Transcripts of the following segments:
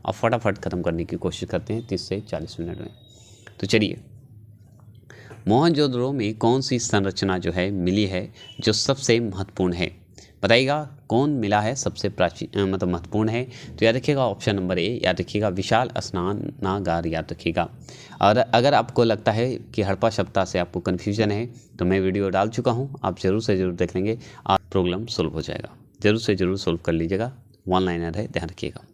अब फटाफट ख़त्म करने की कोशिश करते हैं 30 से 40 मिनट में। तो चलिए, मोहनजोदड़ो में कौन सी संरचना जो है मिली है जो सबसे महत्वपूर्ण है? बताइएगा कौन मिला है सबसे प्राचीन मतलब महत्वपूर्ण है। तो याद रखिएगा ऑप्शन नंबर ए, याद रखिएगा विशाल स्नानागार याद रखिएगा। और अगर आपको लगता है कि हड़प्पा सभ्यता से आपको कन्फ्यूजन है तो मैं वीडियो डाल चुका हूँ, आप ज़रूर से ज़रूर देख लेंगे, आप प्रॉब्लम सोल्व हो जाएगा। ज़रूर से ज़रूर सोल्व कर लीजिएगा, वन लाइनर है, ध्यान रखिएगा।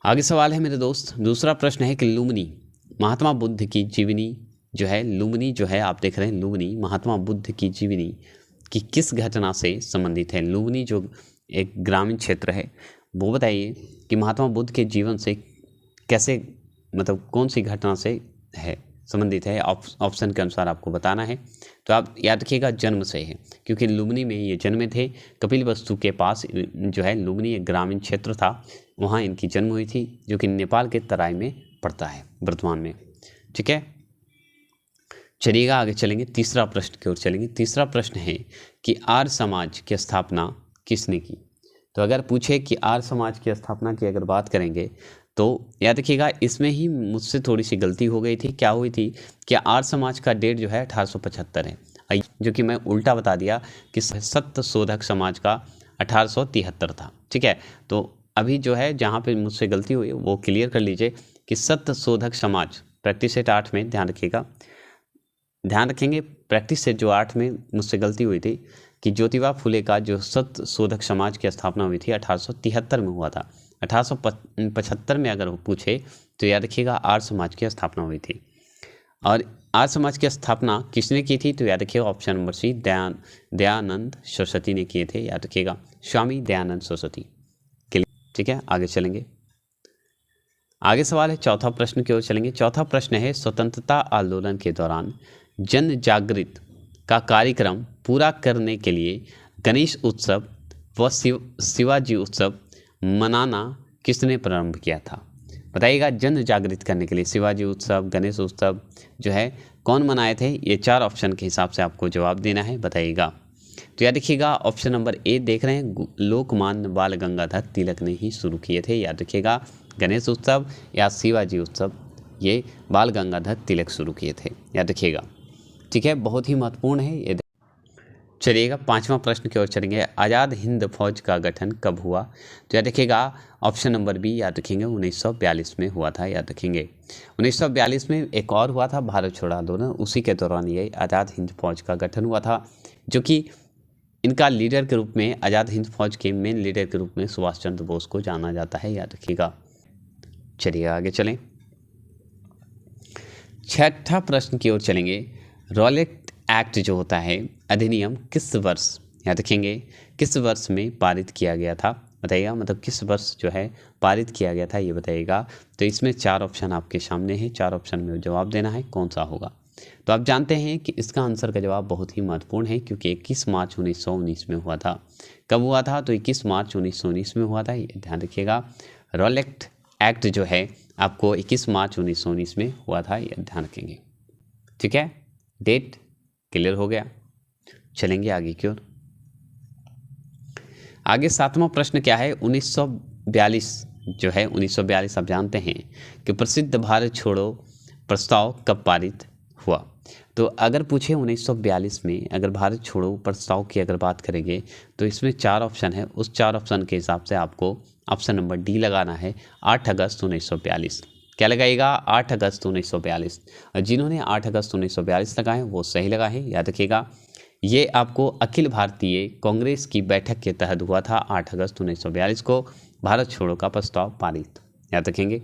आगे सवाल है मेरे दोस्त, दूसरा प्रश्न है कि लुम्बिनी महात्मा बुद्ध की जीवनी जो है, लुम्बिनी जो है आप देख रहे हैं, लुम्बिनी महात्मा बुद्ध की जीवनी कि किस घटना से संबंधित है? लुम्बिनी जो एक ग्रामीण क्षेत्र है, वो बताइए कि महात्मा बुद्ध के जीवन से कैसे, मतलब कौन सी घटना से है संबंधित है। ऑप्शन के अनुसार आपको बताना है। तो आप याद रखिएगा जन्म से है, क्योंकि लुम्बिनी में ये जन्मे थे। कपिलवस्तु के पास जो है लुम्बिनी एक ग्रामीण क्षेत्र था, वहाँ इनकी जन्म हुई थी, जो कि नेपाल के तराई में पड़ता है वर्तमान में। ठीक है, चलिएगा आगे चलेंगे, तीसरा प्रश्न की ओर चलेंगे। तीसरा प्रश्न है कि आर्य समाज की स्थापना किसने की? तो अगर पूछे कि आर्य समाज की स्थापना की अगर बात करेंगे तो याद रखिएगा इसमें ही मुझसे थोड़ी सी गलती हो गई थी। क्या हुई थी कि आर्य समाज का डेट जो है 1875 है, जो कि मैं उल्टा बता दिया कि सत्य शोधक समाज का 1873 था। ठीक है, तो अभी जो है जहाँ पे मुझसे गलती हुई वो क्लियर कर लीजिए कि सत्य शोधक समाज प्रैक्टिस सेट 8 में, ध्यान रखिएगा, ध्यान रखेंगे प्रैक्टिस सेट जो 8 में मुझसे गलती हुई थी कि ज्योतिबा फुले का जो सत्य शोधक समाज की स्थापना हुई थी 1873 में हुआ था। 1875 में अगर वो पूछे तो याद रखिएगा आर्य समाज की स्थापना हुई थी। और आर्य समाज की स्थापना किसने की थी? तो याद रखिएगा option number C, Dayanand Saraswati ने किए थे। याद रखिएगा स्वामी दयानंद सरस्वती। ठीक है, आगे चलेंगे। आगे सवाल है, चौथा प्रश्न की ओर चलेंगे। चौथा प्रश्न है, स्वतंत्रता आंदोलन के दौरान जन जागृति का कार्यक्रम पूरा करने के लिए गणेश उत्सव व शिवाजी उत्सव मनाना किसने प्रारंभ किया था? बताइएगा, जन जागृत करने के लिए शिवाजी उत्सव, गणेश उत्सव जो है कौन मनाए थे? ये 4 ऑप्शन के हिसाब से आपको जवाब देना है, बताइएगा। तो याद रखिएगा ऑप्शन नंबर ए देख रहे हैं, लोकमान्य बाल गंगाधर तिलक ने ही शुरू किए थे। याद रखिएगा गणेश उत्सव या शिवाजी उत्सव ये बाल गंगाधर तिलक शुरू किए थे, याद रखिएगा। ठीक है, बहुत ही महत्वपूर्ण है ये। चलिएगा 5वां प्रश्न की ओर चलेंगे। आज़ाद हिंद फौज का गठन कब हुआ? तो याद रखिएगा ऑप्शन नंबर बी, याद रखेंगे 1942 में हुआ था। याद रखेंगे 1942 में एक और हुआ था भारत छोड़ो आंदोलन, उसी के दौरान ये आज़ाद हिंद फौज का गठन हुआ था, जो कि इनका लीडर के रूप में, आज़ाद हिंद फौज के मेन लीडर के रूप में सुभाष चंद्र बोस को जाना जाता है। याद रखिएगा। चलिए आगे चलें, 6ठा प्रश्न की ओर चलेंगे। रॉलेट एक्ट जो होता है अधिनियम किस वर्ष, याद रखेंगे, किस वर्ष में पारित किया गया था? बताइएगा, मतलब किस वर्ष जो है पारित किया गया था ये बताइएगा। तो इसमें 4 ऑप्शन आपके सामने है, 4 ऑप्शन में जवाब देना है, कौन सा होगा? तो आप जानते हैं कि इसका आंसर का जवाब बहुत ही महत्वपूर्ण है, क्योंकि 21 मार्च 1919 में हुआ था। कब हुआ था? तो 21 मार्च 1919 में हुआ था, ये ध्यान रखिएगा। रॉलेट एक्ट जो है आपको 21 मार्च 1919 में हुआ था, ये ध्यान रखेंगे। ठीक है, डेट क्लियर हो गया। चलेंगे आगे की ओर। आगे 7वां प्रश्न क्या है? 1942 जो है 1942 आप जानते हैं कि प्रसिद्ध भारत छोड़ो प्रस्ताव कब पारित हुआ? तो अगर पूछे 1942 में अगर भारत छोड़ो प्रस्ताव की अगर बात करेंगे तो इसमें 4 ऑप्शन है, उस 4 ऑप्शन के हिसाब से आपको ऑप्शन नंबर डी लगाना है, 8 अगस्त 1942। क्या लगाइएगा? 8 अगस्त 1942। और जिन्होंने 8 अगस्त 1942 लगाए वो सही लगाए। याद रखिएगा ये आपको अखिल भारतीय कांग्रेस की बैठक के तहत हुआ था। 8 अगस्त 1942 को भारत छोड़ो का प्रस्ताव पारित, याद रखेंगे।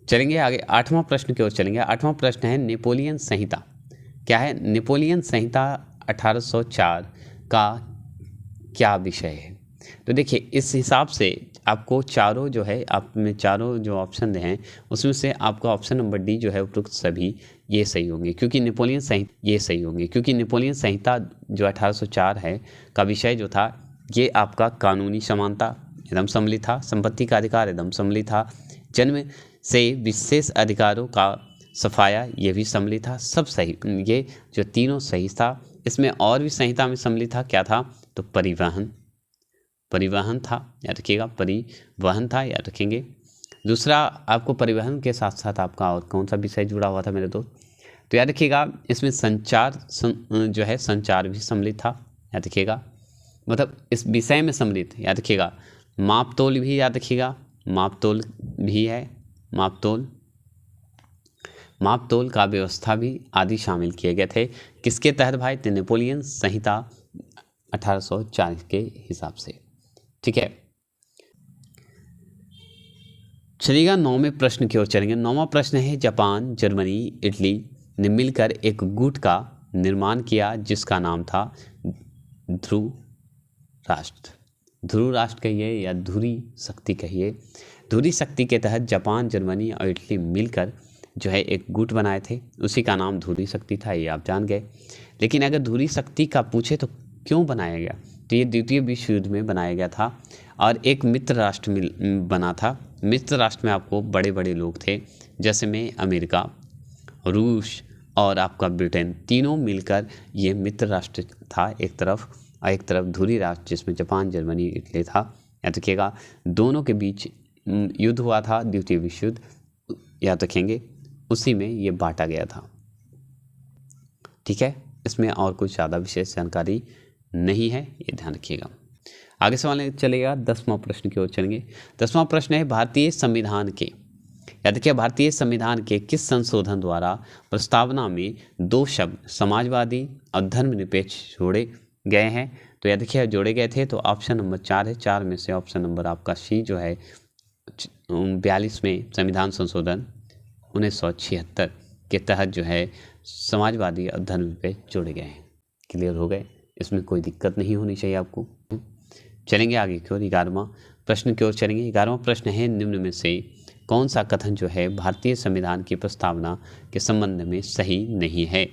चलेंगे आगे 8वां प्रश्न की ओर चलेंगे। 8वां प्रश्न है नेपोलियन संहिता। क्या है? नेपोलियन संहिता 1804 का क्या विषय है? तो देखिए इस हिसाब से आपको चारों जो है, आप में चारों जो ऑप्शन हैं उसमें से आपका ऑप्शन नंबर डी जो है उपरोक्त सभी ये सही होंगे, क्योंकि नेपोलियन संहिता ये सही होंगे, क्योंकि नेपोलियन संहिता जो 1804 है का विषय जो था ये आपका कानूनी समानता एकदम सम्मिलित था, संपत्ति का अधिकार एकदम सम्मिलित था, जन्म से विशेष अधिकारों का सफाया ये भी सम्मिलित था, सब सही, ये जो तीनों सही था। इसमें और भी संहिता में सम्मिलित था, क्या था? तो परिवहन था, याद रखिएगा, परिवहन था, याद रखेंगे। दूसरा आपको परिवहन के साथ साथ आपका और कौन सा विषय जुड़ा हुआ था मेरे दोस्त, तो याद रखिएगा इसमें जो है संचार भी सम्मिलित था। याद रखिएगा मतलब इस विषय में सम्मिलित, याद रखिएगा मापतोल भी, याद रखिएगा मापतोल भी है, मापतोल का व्यवस्था भी आदि शामिल किए गए थे। किसके तहत भाई, तो नेपोलियन संहिता 1840 के हिसाब से। ठीक है, चलिएगा 9वें प्रश्न की ओर चलेंगे। 9वां प्रश्न है, जापान, जर्मनी, इटली ने मिलकर एक गुट का निर्माण किया जिसका नाम था ध्रुव राष्ट्र। ध्रुव राष्ट्र कहिए या धुरी शक्ति कहिए। धुरी शक्ति के तहत जापान, जर्मनी और इटली मिलकर जो है एक गुट बनाए थे, उसी का नाम धुरी शक्ति था, ये आप जान गए। लेकिन अगर धुरी शक्ति का पूछे तो क्यों बनाया गया, तो ये द्वितीय विश्व युद्ध में बनाया गया था और एक मित्र राष्ट्र बना था। मित्र राष्ट्र में आपको बड़े बड़े लोग थे, जैसे में अमेरिका, रूस और आपका ब्रिटेन, तीनों मिलकर ये मित्र राष्ट्र था एक तरफ, और एक तरफ धुरी राष्ट्र जिसमें जापान, जर्मनी, इटली था। याद रखिएगा दोनों के बीच युद्ध हुआ था, द्वितीय विश्व युद्ध, याद रखेंगे उसी में ये बांटा गया था। ठीक है, इसमें और कुछ ज़्यादा विशेष जानकारी नहीं है, ये ध्यान रखिएगा। आगे सवाल चलेगा, 10वां प्रश्न की ओर चलेंगे। 10वां प्रश्न है, भारतीय संविधान के, याद रखिए भारतीय संविधान के किस संशोधन द्वारा प्रस्तावना में 2 शब्द समाजवादी और धर्मनिरपेक्ष जोड़े गए हैं, तो याद रखिए जोड़े गए थे, तो ऑप्शन नंबर 4 है। 4 में से ऑप्शन नंबर आपका सी जो है 42वें संविधान संशोधन 1976 के तहत जो है समाजवादी और धर्मनिरपेक्ष जोड़े गए हैं। क्लियर हो गए, इसमें कोई दिक्कत नहीं होनी चाहिए आपको। चलेंगे आगे की ओर, 11वां प्रश्न की ओर चलेंगे। 11वां प्रश्न है, निम्न में से कौन सा कथन जो है भारतीय संविधान की प्रस्तावना के संबंध में सही नहीं है।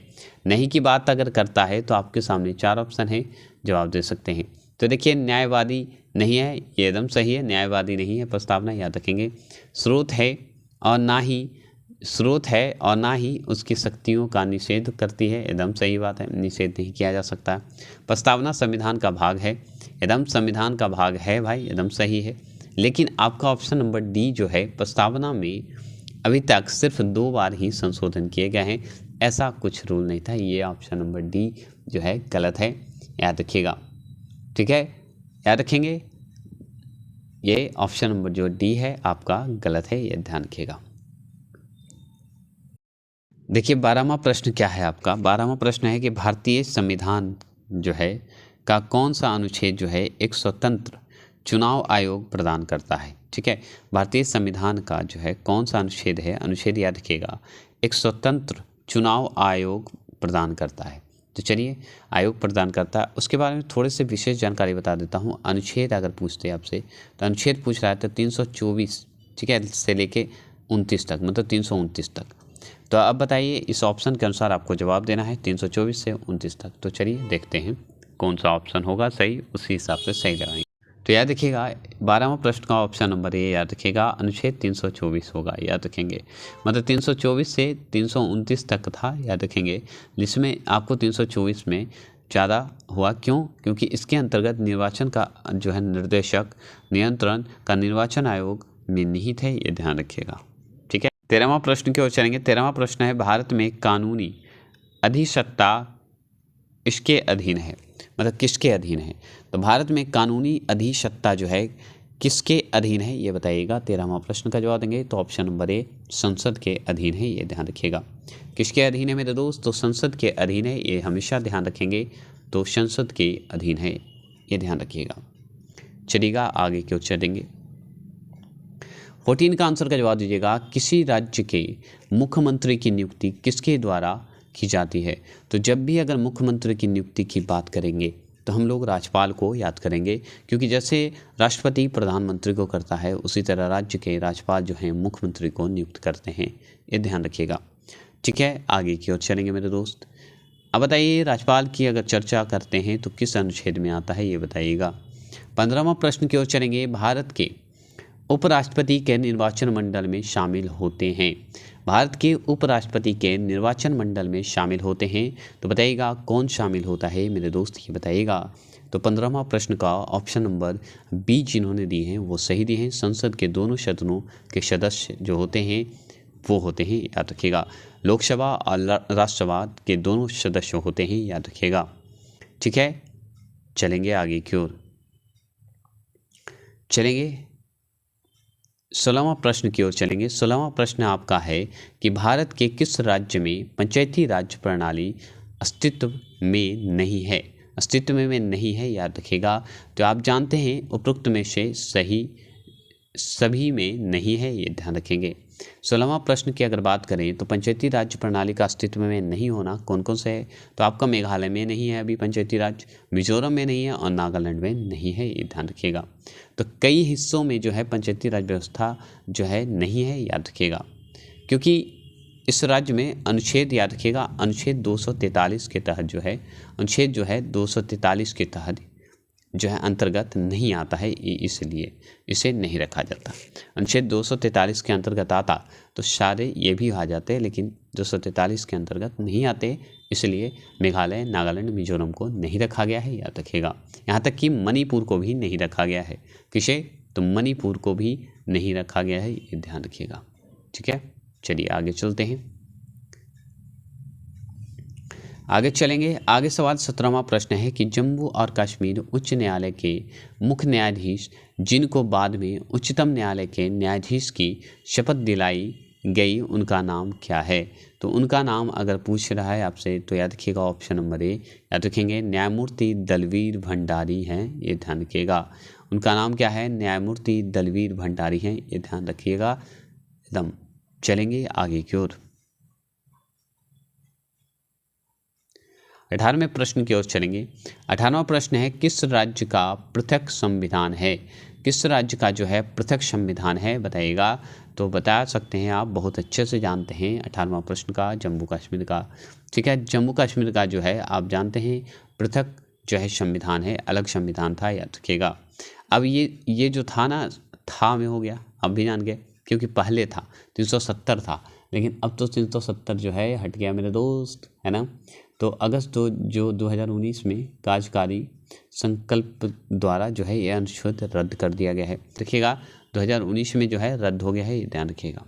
नहीं की बात अगर करता है तो आपके सामने 4 ऑप्शन है, जवाब दे सकते हैं। तो देखिए न्यायवादी नहीं है, ये एकदम सही है, न्यायवादी नहीं है प्रस्तावना, याद रखेंगे। स्रोत है और ना ही उसकी शक्तियों का निषेध करती है, एकदम सही बात है, निषेध नहीं किया जा सकता। प्रस्तावना संविधान का भाग है, एकदम संविधान का भाग है भाई, एकदम सही है। लेकिन आपका ऑप्शन नंबर डी जो है, प्रस्तावना में अभी तक सिर्फ 2 बार ही संशोधन किए गए हैं, ऐसा कुछ रूल नहीं था, ये ऑप्शन नंबर डी जो है गलत है, याद रखिएगा। ठीक है, याद रखेंगे, ये ऑप्शन नंबर जो डी है आपका गलत है, ये ध्यान रखिएगा। देखिए 12वां प्रश्न क्या है आपका। 12वां प्रश्न है कि भारतीय संविधान जो है का कौन सा अनुच्छेद जो है एक स्वतंत्र चुनाव आयोग प्रदान करता है। ठीक है, भारतीय संविधान का जो है कौन सा अनुच्छेद है, अनुच्छेद याद रखिएगा, एक स्वतंत्र चुनाव आयोग प्रदान करता है। तो चलिए आयोग प्रदान करता है, उसके बारे में थोड़े से विशेष जानकारी बता देता हूँ। अनुच्छेद अगर पूछते हैं आपसे, तो अनुच्छेद पूछ रहा है तो 324 ठीक है से लेके 29 तक, मतलब 329 तक। तो अब बताइए इस ऑप्शन के अनुसार आपको जवाब देना है 324 से 29 तक। तो चलिए देखते हैं कौन सा ऑप्शन होगा सही, उसी हिसाब से सही लगाएंगे। तो याद रखिएगा 12वां प्रश्न का ऑप्शन नंबर ए याद रखिएगा, अनुच्छेद 324 होगा, याद रखेंगे। मतलब 324 से 329 तक था, याद रखेंगे, जिसमें आपको 324 में ज़्यादा हुआ। क्यों? क्योंकि इसके अंतर्गत निर्वाचन का जो है निर्देशक नियंत्रण का निर्वाचन आयोग में निहित है, ये ध्यान रखिएगा। ठीक है, 13वां प्रश्न की ओर चलेंगे। 13वां प्रश्न है, भारत में कानूनी अधिसत्ता इसके अधीन है, मतलब किसके अधीन है। तो भारत में कानूनी अधिसत्ता जो है किसके अधीन है, ये बताइएगा। 13वां प्रश्न का जवाब देंगे तो ऑप्शन नंबर ए संसद के अधीन है, ये ध्यान रखिएगा। किसके अधीन है मेरे दोस्त, तो संसद के अधीन है, ये हमेशा ध्यान रखेंगे। तो संसद के अधीन है, ये ध्यान रखिएगा। चलिएगा आगे की ओर चलेंगे। 14 का आंसर का जवाब दीजिएगा। किसी राज्य के मुख्यमंत्री की नियुक्ति किसके द्वारा की जाती है। तो जब भी अगर मुख्यमंत्री की नियुक्ति की बात करेंगे तो हम लोग राज्यपाल को याद करेंगे, क्योंकि जैसे राष्ट्रपति प्रधानमंत्री को करता है, उसी तरह राज्य के राज्यपाल जो हैं मुख्यमंत्री को नियुक्त करते हैं, ये ध्यान रखिएगा। ठीक है, आगे की ओर चलेंगे मेरे दोस्त। अब बताइए राज्यपाल की अगर चर्चा करते हैं तो किस अनुच्छेद में आता है, ये बताइएगा। 15वां प्रश्न की ओर चलेंगे। भारत के उपराष्ट्रपति के निर्वाचन मंडल में शामिल होते हैं। भारत के उपराष्ट्रपति के निर्वाचन मंडल में शामिल होते हैं, तो बताइएगा कौन शामिल होता है मेरे दोस्त, ये बताइएगा। तो 15वां प्रश्न का ऑप्शन नंबर बी जिन्होंने दिए हैं वो सही दिए हैं। संसद के दोनों सदनों के सदस्य जो होते हैं वो होते हैं, याद रखिएगा। लोकसभा और राज्यसभा के दोनों सदस्य होते हैं, याद रखिएगा। ठीक है, चलेंगे आगे की ओर। चलेंगे 16वां प्रश्न की ओर चलेंगे। 16वां प्रश्न आपका है कि भारत के किस राज्य में पंचायती राज प्रणाली अस्तित्व में नहीं है? अस्तित्व में नहीं है, याद रखिएगा। तो आप जानते हैं उपरोक्त में से सही सभी में नहीं है, ये ध्यान रखेंगे। 16वां प्रश्न की अगर बात करें तो पंचायती राज प्रणाली का अस्तित्व में नहीं होना कौन कौन से है? तो आपका मेघालय में नहीं है अभी पंचायती राज, मिजोरम में नहीं है और नागालैंड में नहीं है, ये ध्यान रखिएगा। तो कई हिस्सों में जो है पंचायती राज व्यवस्था जो है नहीं है, याद रखिएगा। क्योंकि इस राज्य में अनुच्छेद, याद रखिएगा, अनुच्छेद 243 के तहत जो है, अनुच्छेद जो है 243 के तहत जो है अंतर्गत नहीं आता है, इसलिए इसे नहीं रखा जाता। अनुच्छेद 243 के अंतर्गत आता तो सारे ये भी आ जाते, लेकिन 243 के अंतर्गत नहीं आते, इसलिए मेघालय, नागालैंड, मिजोरम को नहीं रखा गया है, याद रखिएगा। यहाँ तक कि मणिपुर को भी नहीं रखा गया है। किसे? तो मणिपुर को भी नहीं रखा गया है, ये ध्यान रखिएगा। ठीक है, चलिए आगे चलते हैं। आगे चलेंगे। आगे सवाल 17वां प्रश्न है कि जम्मू और कश्मीर उच्च न्यायालय के मुख्य न्यायाधीश जिनको बाद में उच्चतम न्यायालय के न्यायाधीश की शपथ दिलाई गई, उनका नाम क्या है? तो उनका नाम अगर पूछ रहा है आपसे तो याद रखिएगा ऑप्शन नंबर ए, याद रखेंगे न्यायमूर्ति दलवीर भंडारी हैं, ये ध्यान रखिएगा। उनका नाम क्या है? न्यायमूर्ति दलवीर भंडारी हैं, ये ध्यान रखिएगा एकदम। चलेंगे आगे की ओर। 18वें प्रश्न की ओर चलेंगे। 18वां प्रश्न है किस राज्य का पृथक संविधान है? किस राज्य का जो है पृथक संविधान है, बताइएगा। तो बता सकते हैं आप, बहुत अच्छे से जानते हैं 18वां प्रश्न का जम्मू कश्मीर का। ठीक है, जम्मू कश्मीर का जो है आप जानते हैं पृथक जो है संविधान है, अलग संविधान था, याद रखिएगा। अब ये जो था ना, था में हो गया, अब भी जान गए, क्योंकि पहले था 370 था, लेकिन अब तो 370 जो है हट गया मेरे दोस्त, है ना। तो अगस्त जो 2019 में कार्यकारी संकल्प द्वारा जो है यह अनुच्छेद रद्द कर दिया गया है। देखिएगा 2019 में जो है रद्द हो गया है, ये ध्यान रखिएगा।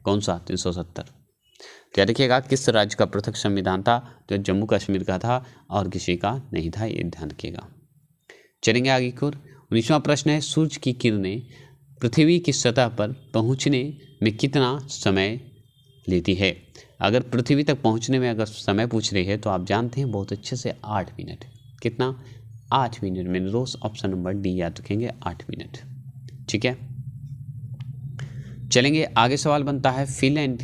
कौन सा? 370। तो याद रखिएगा किस राज्य का पृथक संविधान था? तो जम्मू कश्मीर का था और किसी का नहीं था, ये ध्यान रखिएगा। चलेंगे आगे की ओर। 19वां प्रश्न है सूर्य की किरणें पृथ्वी की सतह पर पहुंचने में कितना समय लेती है? अगर पृथ्वी तक पहुंचने में अगर समय पूछ रही है तो आप जानते हैं बहुत अच्छे से 8 मिनट। कितना? 8 मिनट में दोस्त, ऑप्शन नंबर डी याद रखेंगे, 8 मिनट। ठीक है, चलेंगे आगे। सवाल बनता है फिनलैंड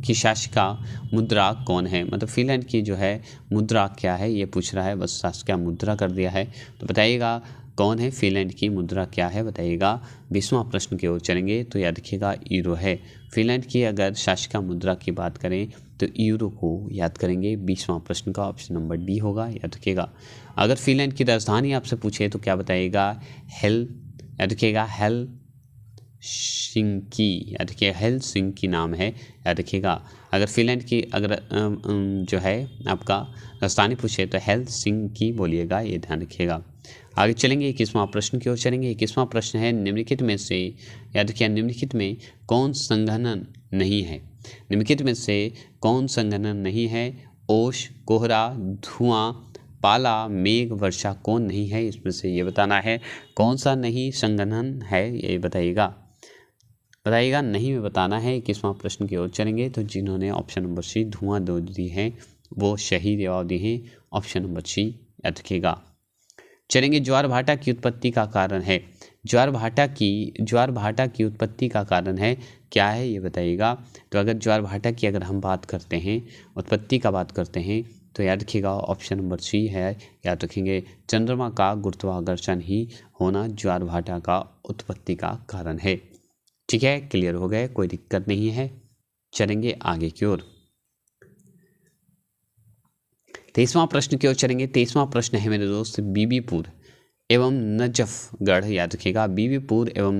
की शासिका मुद्रा कौन है? मतलब फिनलैंड की जो है मुद्रा क्या है ये पूछ रहा है, बस शासिका मुद्रा कर दिया है। तो बताइएगा कौन है फिनलैंड की मुद्रा क्या है, बताइएगा। 20वां प्रश्न की ओर चलेंगे तो याद रखिएगा यूरो है। फिनलैंड की अगर शासिका मुद्रा की बात करें तो यूरो को याद करेंगे। 20वां प्रश्न का ऑप्शन नंबर डी होगा, याद रखिएगा। अगर फिनलैंड की राजधानी आपसे पूछे तो क्या बताइएगा? याद रखिएगा हेलसिंकी, याद रखिए हेलसिंकी नाम है, याद रखिएगा। अगर फिनलैंड की अगर जो है आपका राजधानी पूछे तो हेलसिंकी बोलिएगा, ये ध्यान रखिएगा। आगे चलेंगे 21वां प्रश्न की ओर चलेंगे। 21वां प्रश्न है निम्नलिखित में से, याद रखिए, निम्नलिखित में कौन संघनन नहीं है? निम्नलिखित में से कौन संघनन नहीं है? ओस, कोहरा, धुआं, पाला, मेघ, वर्षा कौन नहीं है? इसमें से ये बताना है कौन सा नहीं संघनन है, ये बताइएगा। नहीं में बताना है। 21वां प्रश्न की ओर चलेंगे तो जिन्होंने ऑप्शन नंबर सी धुआं दो दी है वो सही जवाब दिए हैं, ऑप्शन नंबर सी, याद रखिएगा। चलेंगे ज्वार भाटा की उत्पत्ति का कारण है। ज्वार भाटा की उत्पत्ति का कारण है क्या है, ये बताइएगा। तो अगर ज्वार भाटा की अगर हम बात करते हैं, उत्पत्ति का बात करते हैं तो याद रखिएगा ऑप्शन नंबर सी है, याद रखेंगे। चंद्रमा का गुरुत्वाकर्षण ही होना ज्वार भाटा का उत्पत्ति का कारण है। ठीक है, क्लियर हो गए, कोई दिक्कत नहीं है। चलेंगे आगे की ओर। 23वां प्रश्न की ओर चलेंगे। 23वां प्रश्न है मेरे दोस्त बीबीपुर एवं नजफगढ़, याद रखिएगा। बीबीपुर एवं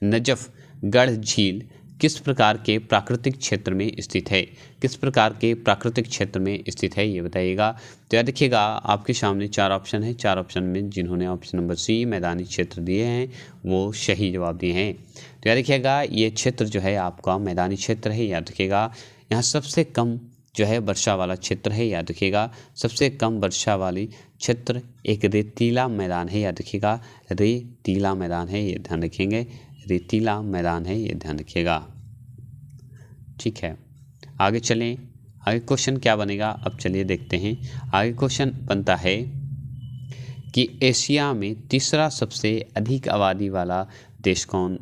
नजफगढ़ झील किस प्रकार के प्राकृतिक क्षेत्र में स्थित है? किस प्रकार के प्राकृतिक क्षेत्र में स्थित है ये बताइएगा। तो याद रखिएगा आपके सामने 4 ऑप्शन है, 4 ऑप्शन में जिन्होंने ऑप्शन नंबर सी मैदानी क्षेत्र दिए हैं वो सही जवाब दिए हैं। तो याद रखिएगा ये क्षेत्र जो है आपका मैदानी क्षेत्र है। याद रखिएगा यहाँ सबसे कम जो है वर्षा वाला क्षेत्र है। याद रखिएगा सबसे कम वर्षा वाली क्षेत्र एक रेतीला मैदान है। याद रखिएगा रेतीला मैदान है, ये ध्यान रखेंगे, रेतीला मैदान है, ये ध्यान रखिएगा। ठीक है, आगे चलें। आगे क्वेश्चन क्या बनेगा अब चलिए देखते हैं। आगे क्वेश्चन बनता है कि एशिया में तीसरा सबसे अधिक आबादी वाला देश कौन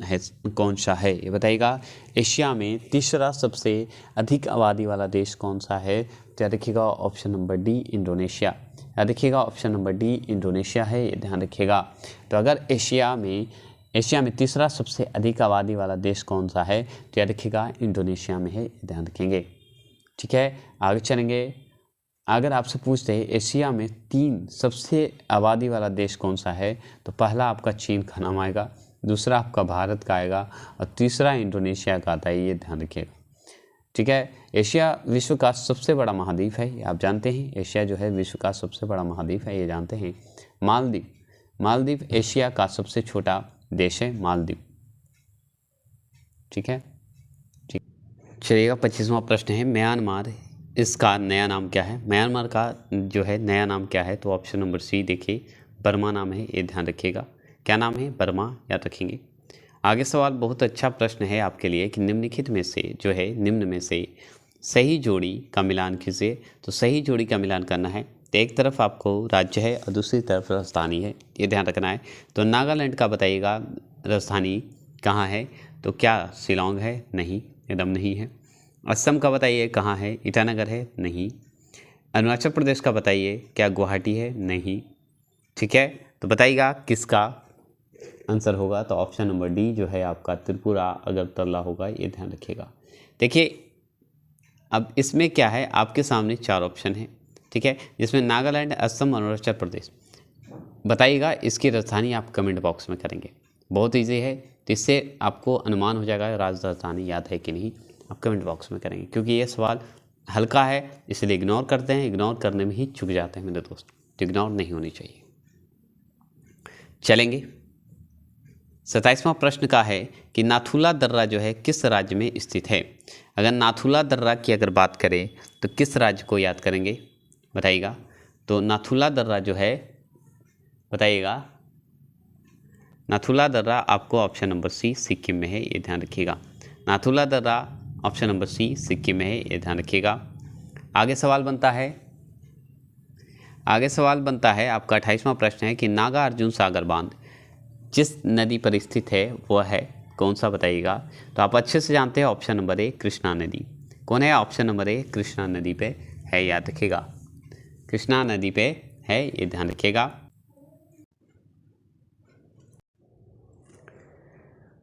सा है ये बताइएगा। एशिया में तीसरा सबसे अधिक आबादी वाला देश कौन सा है? तो याद रखिएगा ऑप्शन नंबर डी इंडोनेशिया। याद रखिएगा ऑप्शन नंबर डी इंडोनेशिया है, ये ध्यान रखिएगा। तो अगर एशिया में तीसरा सबसे अधिक आबादी वाला देश कौन सा है तो याद रखिएगा इंडोनेशिया में है, ध्यान रखेंगे। ठीक है, आगे चलेंगे। अगर आपसे पूछते हैं एशिया में 3 सबसे आबादी वाला देश कौन सा है तो पहला आपका चीन का नाम आएगा, दूसरा आपका भारत का आएगा और तीसरा इंडोनेशिया का आता है, ये ध्यान रखिएगा। ठीक है, एशिया विश्व का सबसे बड़ा महाद्वीप है, आप जानते हैं। एशिया जो है विश्व का सबसे बड़ा महाद्वीप है, ये जानते हैं। मालदीव एशिया का सबसे छोटा देश है, मालदीव। ठीक है, ठीक। चलिएगा 25वां प्रश्न है म्यांमार, इसका नया नाम क्या है? म्यांमार का जो है नया नाम क्या है? तो ऑप्शन नंबर सी देखिए बर्मा नाम है, ये ध्यान रखिएगा। क्या नाम है? बर्मा, याद रखेंगे। आगे सवाल बहुत अच्छा प्रश्न है आपके लिए कि निम्नलिखित में से जो है निम्न में से सही जोड़ी का मिलान कीजिए। तो सही जोड़ी का मिलान करना है तो एक तरफ आपको राज्य है और दूसरी तरफ राजधानी है, ये ध्यान रखना है। तो नागालैंड का बताइएगा राजधानी कहाँ है? तो क्या शिलोंग है? नहीं, एकदम नहीं है। असम का बताइए कहाँ है? ईटानगर है? नहीं। अरुणाचल प्रदेश का बताइए क्या गुवाहाटी है? नहीं। ठीक है, तो बताइएगा किसका आंसर होगा? तो ऑप्शन नंबर डी जो है आपका त्रिपुरा अगरतला होगा, ये ध्यान रखिएगा। देखिए अब इसमें क्या है, आपके सामने 4 ऑप्शन है, ठीक है, जिसमें नागालैंड, असम, अरुणाचल प्रदेश। बताइएगा इसकी राजधानी आप कमेंट बॉक्स में करेंगे, बहुत ईजी है। तो इससे आपको अनुमान हो जाएगा राजधानी याद है कि नहीं, आप कमेंट बॉक्स में करेंगे। क्योंकि ये सवाल हल्का है इसलिए इग्नोर करते हैं, इग्नोर करने में ही चूक जाते हैं मेरे दोस्त, तो इग्नोर नहीं होनी चाहिए। चलेंगे 27वां प्रश्न का है कि नाथुला दर्रा जो है किस राज्य में स्थित है? अगर नाथुला दर्रा की अगर बात करें तो किस राज्य को याद करेंगे बताइएगा। तो नाथुला दर्रा जो है बताइएगा, नाथुला दर्रा आपको ऑप्शन नंबर सी सिक्किम में है, ये ध्यान रखिएगा। नाथुला दर्रा ऑप्शन नंबर सी सिक्किम में है, ये ध्यान रखिएगा। आगे सवाल बनता है आपका 28वां प्रश्न है कि नागार्जुन सागर बांध जिस नदी पर स्थित है वह है कौन सा बताइएगा। तो आप अच्छे से जानते हैं ऑप्शन नंबर ए कृष्णा नदी। कौन है? ऑप्शन नंबर ए कृष्णा नदी पे है, याद रखिएगा, कृष्णा नदी पे है, ये ध्यान रखिएगा।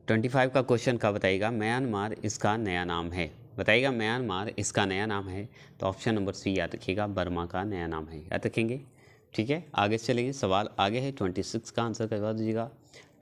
25 का क्वेश्चन का बताइएगा म्यांमार इसका नया नाम है, बताइएगा म्यांमार इसका नया नाम है। तो ऑप्शन नंबर सी याद रखिएगा, बर्मा का नया नाम है, याद रखेंगे। ठीक है, आगे चलेंगे, सवाल आगे है 26 का आंसर करवा दीजिएगा।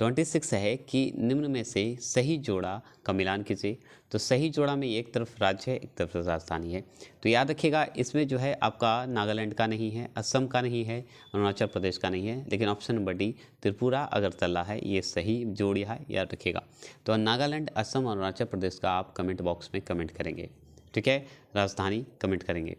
26 है कि निम्न में से सही जोड़ा का मिलान कीजिए। तो सही जोड़ा में एक तरफ राज्य है, एक तरफ राजधानी है। तो याद रखिएगा इसमें जो है आपका नागालैंड का नहीं है, असम का नहीं है, अरुणाचल प्रदेश का नहीं है, लेकिन option number D Tripura Agartala है, ये सही जोड़ी है, याद रखिएगा। तो नागालैंड, असम और अरुणाचल प्रदेश का आप कमेंट बॉक्स में कमेंट करेंगे, ठीक है, राजधानी कमेंट करेंगे।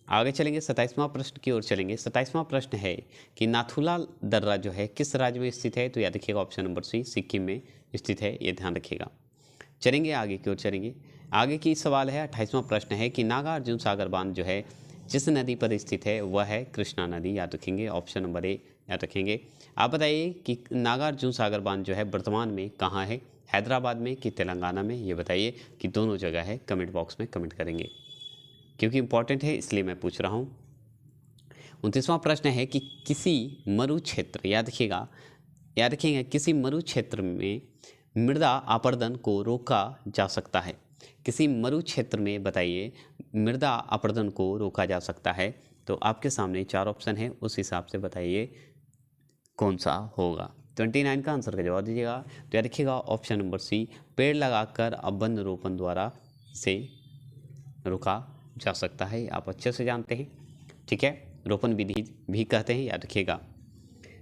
आगे चलेंगे 27वां प्रश्न की ओर चलेंगे। 27वां प्रश्न है कि नाथुला दर्रा जो है किस राज्य में स्थित है? तो याद रखिएगा ऑप्शन नंबर सी सिक्किम में स्थित है, ये ध्यान रखिएगा। चलेंगे आगे की ओर चलेंगे। आगे की सवाल है 28वां प्रश्न है कि नागार्जुन सागर बांध जो है जिस नदी पर स्थित है वह है कृष्णा नदी, याद रखेंगे, ऑप्शन नंबर ए याद रखेंगे। आप बताइए कि नागार्जुन सागर बांध जो है वर्तमान में कहाँ है, हैदराबाद में कि तेलंगाना में? ये बताइए कि दोनों जगह है, कमेंट बॉक्स में कमेंट करेंगे, क्योंकि इंपॉर्टेंट है इसलिए मैं पूछ रहा हूँ। 29वां प्रश्न है कि किसी मरु क्षेत्र, याद रखिएगा, किसी मरु क्षेत्र में मृदा अपरदन को रोका जा सकता है। किसी मरु क्षेत्र में बताइए मृदा अपरदन को रोका जा सकता है। तो आपके सामने 4 ऑप्शन है, उस हिसाब से बताइए कौन सा होगा। 29 का आंसर का जवाब दीजिएगा। तो याद रखिएगा ऑप्शन नंबर सी, पेड़ लगाकर अब वन रोपण द्वारा से रुका जा सकता है। आप अच्छे से जानते हैं, ठीक है, रोपण विधि भी कहते हैं, याद रखिएगा।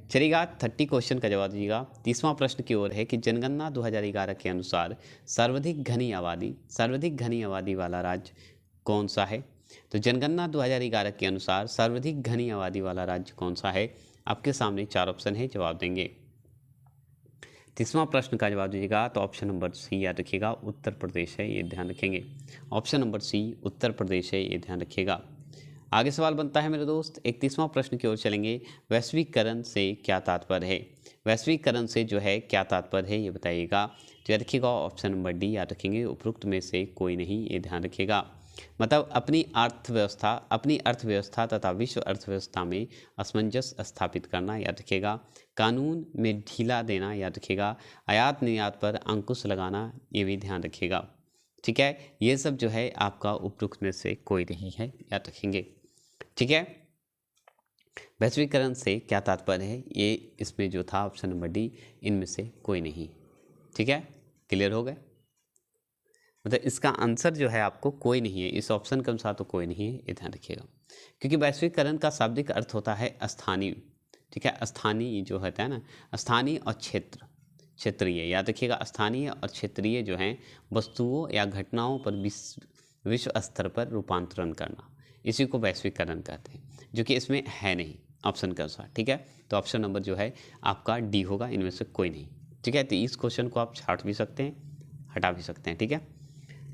चलिएगा 30 क्वेश्चन का जवाब दीजिएगा। 30वां प्रश्न की ओर है कि जनगणना 2011 के अनुसार सर्वाधिक घनी आबादी वाला राज्य कौन सा है। तो जनगणना 2011 के अनुसार सर्वाधिक घनी आबादी वाला राज्य कौन सा है। आपके सामने 4 ऑप्शन है, जवाब देंगे। 30वां प्रश्न का जवाब दीजिएगा। तो ऑप्शन नंबर सी याद रखिएगा उत्तर प्रदेश है, ये ध्यान रखेंगे। ऑप्शन नंबर सी उत्तर प्रदेश है, ये ध्यान रखिएगा। आगे सवाल बनता है मेरे दोस्त, 31वां प्रश्न की ओर चलेंगे। वैश्वीकरण से क्या तात्पर्य है। वैश्वीकरण से जो है क्या तात्पर्य है, ये बताइएगा। तो याद रखिएगा ऑप्शन नंबर डी याद रखेंगे, उपरोक्त में से कोई नहीं, ये ध्यान रखिएगा। मतलब अपनी अर्थव्यवस्था तथा विश्व अर्थव्यवस्था में असमंजस स्थापित करना, याद रखिएगा। कानून में ढीला देना, याद रखिएगा। आयात निर्यात पर अंकुश लगाना, ये भी ध्यान रखिएगा, ठीक है। ये सब जो है आपका उपरोक्त में से कोई नहीं है, याद रखेंगे, ठीक है। वैश्वीकरण से क्या तात्पर्य है, ये इसमें जो था ऑप्शन नंबर डी, इनमें से कोई नहीं, ठीक है। क्लियर हो गए, मतलब इसका आंसर जो है आपको कोई नहीं है, इस ऑप्शन के अनुसार तो कोई नहीं है, ये ध्यान रखिएगा। क्योंकि वैश्वीकरण का शाब्दिक अर्थ होता है स्थानीय, ठीक है। स्थानीय जो होता है ना, स्थानीय और क्षेत्रीय, याद रखिएगा। स्थानीय और क्षेत्रीय जो हैं वस्तुओं या घटनाओं पर विश्व स्तर पर रूपांतरण करना, इसी को वैश्वीकरण कहते हैं, जो कि इसमें है नहीं ऑप्शन के अनुसार, ठीक है। तो ऑप्शन नंबर जो है आपका डी होगा, इनमें से कोई नहीं, ठीक है। तो इस क्वेश्चन को आप छाट भी सकते हैं, हटा भी सकते हैं, ठीक है।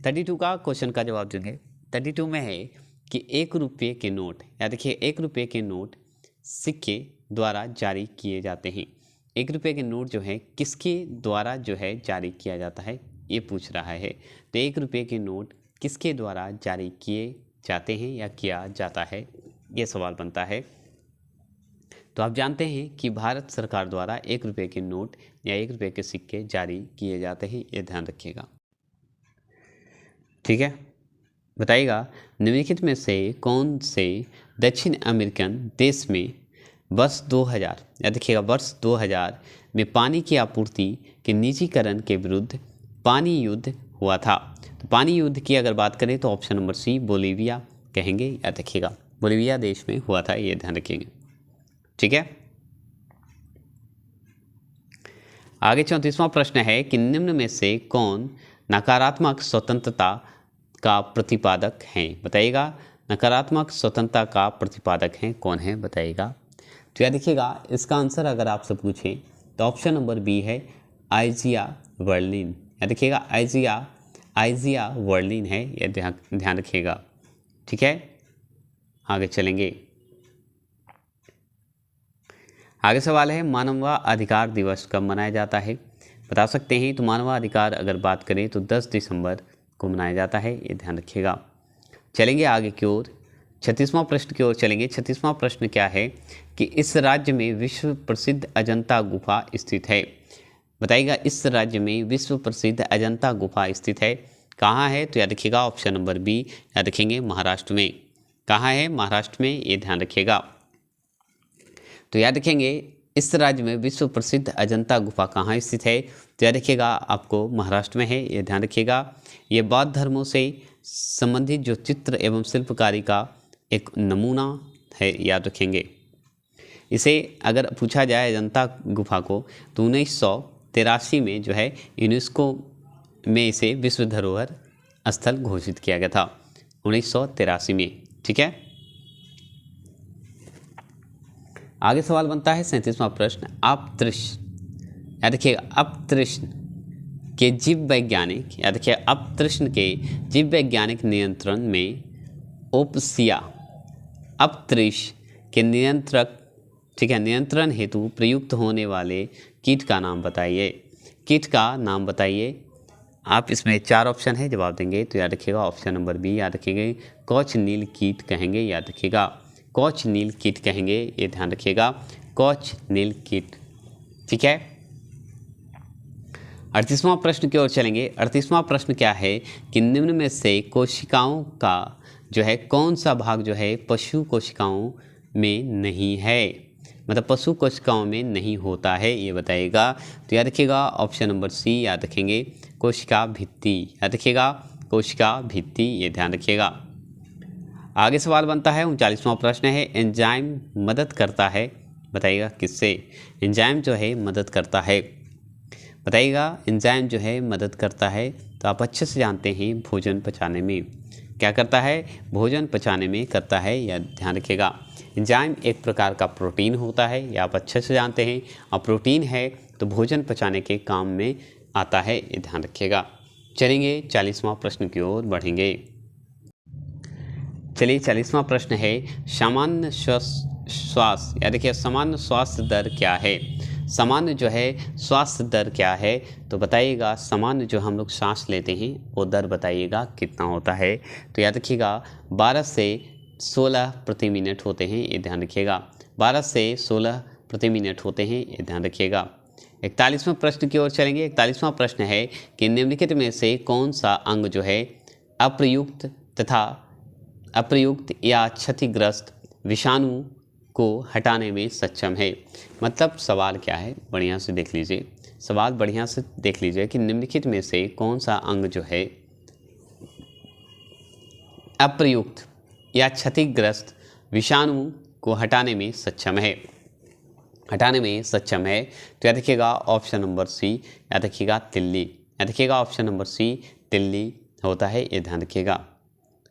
32 का क्वेश्चन का जवाब देंगे। 32 में है कि 1 रुपये के नोट, याद रखिए 1 रुपये के नोट सिक्के द्वारा जारी किए जाते हैं। 1 रुपये के नोट जो है किसके द्वारा जो है जारी किया जाता है, ये पूछ रहा है। तो 1 रुपये के नोट किसके द्वारा जारी किए जाते हैं या किया जाता है, ये सवाल बनता है। तो आप जानते हैं कि भारत सरकार द्वारा 1 रुपये के नोट या 1 रुपये के सिक्के जारी किए जाते हैं, ये ध्यान रखिएगा, ठीक है। बताइएगा निम्नलिखित में से कौन से दक्षिण अमेरिकन देश में वर्ष 2000, याद रखिएगा वर्ष 2000 में पानी की आपूर्ति के निजीकरण के विरुद्ध पानी युद्ध हुआ था। तो पानी युद्ध की अगर बात करें तो ऑप्शन नंबर सी बोलीविया कहेंगे, याद रखिएगा। बोलीविया देश में हुआ था, ये ध्यान रखिएगा, ठीक है। आगे 34वां प्रश्न है कि निम्न में से कौन नकारात्मक स्वतंत्रता का प्रतिपादक हैं। बताइएगा नकारात्मक स्वतंत्रता का प्रतिपादक हैं कौन है, बताइएगा। तो याद रखिएगा इसका आंसर अगर आपसे पूछें तो ऑप्शन नंबर बी है आइजिया बर्लिन, याद रखिएगा आइजिया बर्लिन है, यह ध्यान रखिएगा, ठीक है। आगे चलेंगे। आगे सवाल है मानवाधिकार दिवस कब मनाया जाता है, बता सकते हैं। तो मानवाधिकार अगर बात करें तो 10 दिसंबर को मनाया जाता है, ये ध्यान रखिएगा। चलेंगे आगे की ओर, 36वां प्रश्न की ओर चलेंगे। 36वां प्रश्न क्या है कि इस राज्य में विश्व प्रसिद्ध अजंता गुफा स्थित है। बताइएगा इस राज्य में विश्व प्रसिद्ध अजंता गुफा स्थित है, कहाँ है। तो याद रखिएगा ऑप्शन नंबर बी, याद रखेंगे महाराष्ट्र में। कहाँ है, महाराष्ट्र में, ये ध्यान रखिएगा। तो याद रखेंगे इस राज्य में विश्व प्रसिद्ध अजंता गुफा कहाँ स्थित है। तो याद रखिएगा आपको महाराष्ट्र में है, ये ध्यान रखिएगा। ये बौद्ध धर्मों से संबंधित जो चित्र एवं शिल्पकारी का एक नमूना है, याद रखेंगे। इसे अगर पूछा जाए अजंता गुफा को तो 1983 में जो है यूनेस्को में इसे विश्व धरोहर स्थल घोषित किया गया था, 1983 में, ठीक है। आगे सवाल बनता है 37वां प्रश्न। अपतृष्ण, याद रखिएगा अपतृष्ण के जीव वैज्ञानिक, याद रखिए अपतृष्ण के जीव वैज्ञानिक नियंत्रण में ओपसिया अपतृष्ण के नियंत्रक, ठीक है, नियंत्रण हेतु प्रयुक्त होने वाले कीट का नाम बताइए। कीट का नाम बताइए। आप इसमें 4 ऑप्शन है, जवाब देंगे। तो याद रखिएगा ऑप्शन नंबर बी, याद रखिएगा कौचनील कीट कहेंगे, याद रखिएगा कौचनील कीट कहेंगे, ये ध्यान रखिएगा कौचनील कीट, ठीक है। 38वां प्रश्न की ओर चलेंगे। 38वां प्रश्न क्या है कि निम्न में से कोशिकाओं का जो है कौन सा भाग जो है पशु कोशिकाओं में नहीं है। मतलब पशु कोशिकाओं में नहीं होता है, ये बताइएगा। तो याद रखिएगा ऑप्शन नंबर सी याद रखेंगे, कोशिका भित्ति। याद रखिएगा कोशिका भित्ति, ये ध्यान रखिएगा। आगे सवाल बनता है 39वां प्रश्न है, एंजाइम मदद करता है, बताइएगा किससे। एंजाइम जो है मदद करता है, बताइएगा एंजाइम जो है मदद करता है, तो आप अच्छे से जानते हैं भोजन पचाने में क्या करता है, भोजन पचाने में करता है, या ध्यान रखिएगा। एंजाइम एक प्रकार का प्रोटीन होता है, या आप अच्छे से जानते हैं, और प्रोटीन है तो भोजन पचाने के काम में आता है, ये ध्यान रखिएगा। चलेंगे 40वां प्रश्न की ओर बढ़ेंगे। चलिए 40वां प्रश्न है, सामान्य श्वास, या देखिए सामान्य स्वास्थ्य दर क्या है। सामान्य जो है स्वास्थ्य दर क्या है, तो बताइएगा सामान्य जो हम लोग सांस लेते हैं वो दर बताइएगा कितना होता है। तो याद रखिएगा 12 से 16 प्रति मिनट होते हैं, ये ध्यान रखिएगा। 12 से 16 प्रति मिनट होते हैं, ये ध्यान रखिएगा। 41वां प्रश्न की ओर चलेंगे। 41वां प्रश्न है कि निम्नलिखित में से कौन सा अंग जो है अप्रयुक्त या क्षतिग्रस्त विषाणु को हटाने में सक्षम है। मतलब सवाल क्या है, बढ़िया से देख लीजिए, सवाल बढ़िया से देख लीजिए कि निम्नलिखित में से कौन सा अंग जो है अप्रयुक्त या क्षतिग्रस्त विषाणु को हटाने में सक्षम है, हटाने में सक्षम है। तो याद रखिएगा ऑप्शन नंबर सी, याद रखिएगा तिल्ली। याद रखिएगा ऑप्शन नंबर सी तिल्ली होता है, ये ध्यान रखिएगा।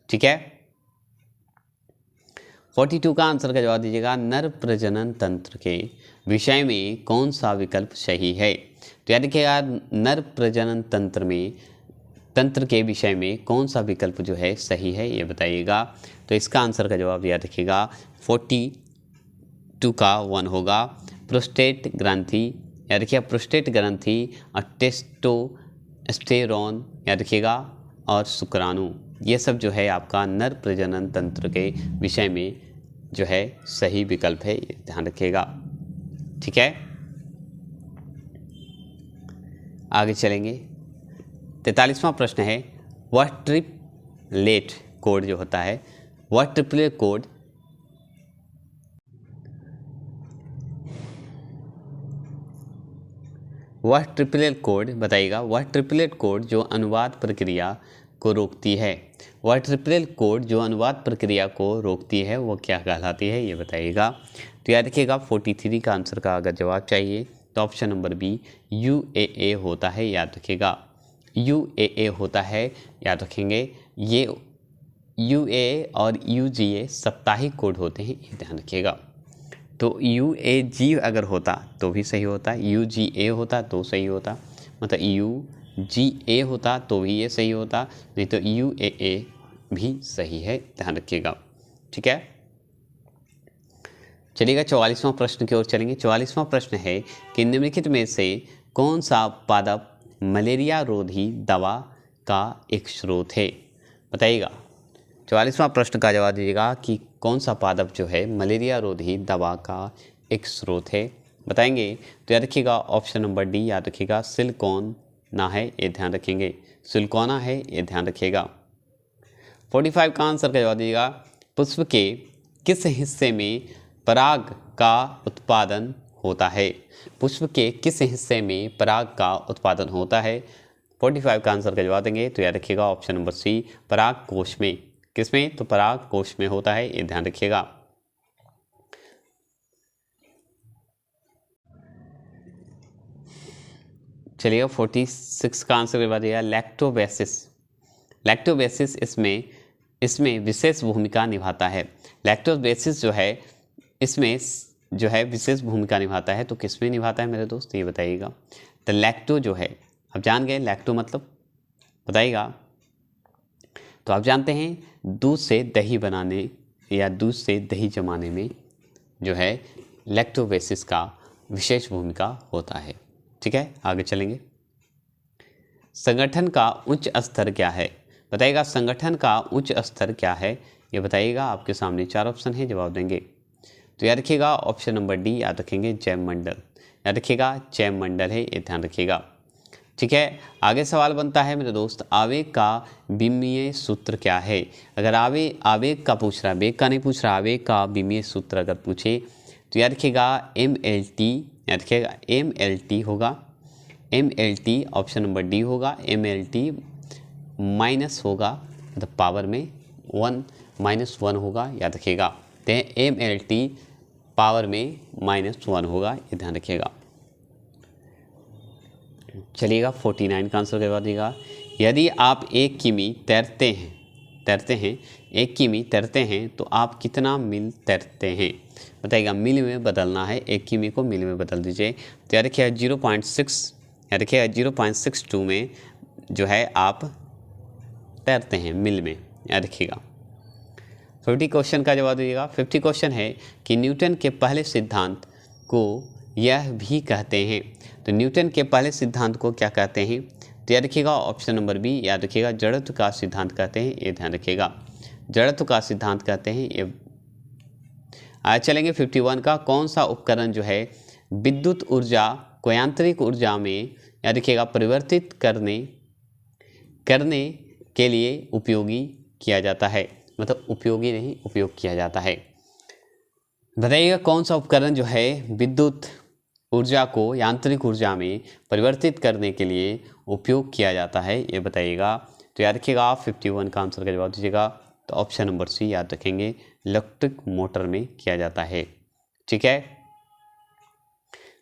ठीक है, 42 का आंसर का जवाब दीजिएगा। नर प्रजनन तंत्र के विषय में कौन सा विकल्प सही है। तो याद रखिएगा नर प्रजनन तंत्र के विषय में कौन सा विकल्प जो है सही है, ये बताइएगा। तो इसका आंसर का जवाब याद रखिएगा 42 का 1 होगा, प्रोस्टेट ग्रंथि। याद रखिएगा प्रोस्टेट ग्रंथि और टेस्टोस्टेरोन, याद रखिएगा, और शुक्राणु, ये सब जो है आपका नर प्रजनन तंत्र के विषय में जो है सही विकल्प है, ध्यान रखिएगा। ठीक है, आगे चलेंगे। 43वां प्रश्न है, वह ट्रिपलेट कोड जो होता है, वह ट्रिपलेट कोड बताइएगा। वह ट्रिपलेट कोड जो अनुवाद प्रक्रिया को रोकती है, वह ट्रिपलेट कोड जो अनुवाद प्रक्रिया को रोकती है वो क्या कहलाती है, ये बताइएगा। तो याद रखिएगा 43 का आंसर का अगर जवाब चाहिए तो ऑप्शन नंबर बी UAA होता है, याद रखिएगा। UAA होता है, याद रखेंगे। ये UAA और UGA साप्ताहिक कोड होते हैं, ये ध्यान रखिएगा। तो UAG अगर होता तो भी सही होता, UGA होता तो सही होता, मतलब UGA होता तो भी ये सही होता, नहीं तो UAA भी सही है, ध्यान रखिएगा। ठीक है, चलिएगा 44वां प्रश्न की ओर चलेंगे। 44वां प्रश्न है कि निम्नलिखित में से कौन सा पादप मलेरिया रोधी दवा का एक स्रोत है, बताइएगा। 44वां प्रश्न का जवाब दीजिएगा कि कौन सा पादप जो है मलेरिया रोधी दवा का एक स्रोत है, बताएंगे। तो याद रखिएगा ऑप्शन नंबर डी, याद रखिएगा सिलिकॉन ना है, ये ध्यान रखेंगे, सिलिकॉना है, ये ध्यान रखिएगा। 45 का आंसर का जवाब दीजिएगा। पुष्प के किस हिस्से में पराग का उत्पादन होता है, पुष्प के किस हिस्से में पराग का उत्पादन होता है। 45 का आंसर का जवाब देंगे, तो याद रखिएगा ऑप्शन नंबर सी पराग कोश में। किसमें, तो पराग कोश में होता है, ये ध्यान रखिएगा। चलिए 46 का आंसर के बाद लैक्टोबैसिस। लैक्टोबैसिस इसमें विशेष भूमिका निभाता है। लैक्टोबैसिस जो है इसमें जो है विशेष भूमिका निभाता है, तो किसमें निभाता है मेरे दोस्त, ये बताइएगा। तो लैक्टो जो है, अब जान गए लैक्टो मतलब, बताइएगा। तो आप जानते हैं दूध से दही बनाने या दूध से दही जमाने में जो है लैक्टोबैसिस का विशेष भूमिका होता है। ठीक है, आगे चलेंगे। संगठन का उच्च स्तर क्या है, बताइएगा। संगठन का उच्च स्तर क्या है, ये बताइएगा। आपके सामने 4 ऑप्शन है, जवाब देंगे। तो याद रखिएगा ऑप्शन नंबर डी, याद रखेंगे जैवमंडल। याद रखिएगा जैवमंडल है, ये ध्यान रखिएगा। ठीक है, आगे सवाल बनता है मेरे दोस्त, आवेग का विमीय सूत्र क्या है। अगर आवेग का पूछ रहा है, वेग का नहीं पूछ रहा, आवेग का विमीय सूत्र अगर पूछे तो याद रखिएगा MLT, याद रखिएगा MLT होगा, MLT ऑप्शन नंबर डी होगा। MLT माइनस होगा मतलब पावर में 1 -1 होगा, याद रखिएगा। तो MLT पावर में -1 होगा, ये ध्यान रखिएगा। चलिएगा 49 का आंसर करवा दीजिएगा। यदि आप 1 किमी तैरते हैं 1 किमी तैरते हैं तो आप कितना मील तैरते हैं, बताइएगा। मील में बदलना है, 1 किमी को मील में बदल दीजिए। तो याद रखिएगा 0.6, याद रखिएगा 0.62 में जो है आप तैरते हैं मील में, याद रखिएगा। 50 क्वेश्चन का जवाब दीजिएगा। 50 क्वेश्चन है कि न्यूटन के पहले सिद्धांत को यह भी कहते हैं। तो न्यूटन के पहले सिद्धांत को क्या कहते हैं, तो याद रखिएगा ऑप्शन नंबर बी, याद रखिएगा जड़त्व का सिद्धांत कहते हैं, ये ध्यान रखिएगा। जड़त्व का सिद्धांत कहते हैं ये। आज चलेंगे 51 का। कौन सा उपकरण जो है विद्युत ऊर्जा को यांत्रिक ऊर्जा में, याद रखिएगा, परिवर्तित करने के लिए उपयोगी किया जाता है, मतलब उपयोगी नहीं, उपयोग किया जाता है। बताइएगा कौन सा उपकरण जो है विद्युत ऊर्जा को यांत्रिक ऊर्जा में परिवर्तित करने के लिए उपयोग किया जाता है, ये बताइएगा। तो याद रखिएगा आप 51 का आंसर का जवाब दीजिएगा। तो ऑप्शन नंबर सी याद रखेंगे, इलेक्ट्रिक मोटर में किया जाता है। ठीक है,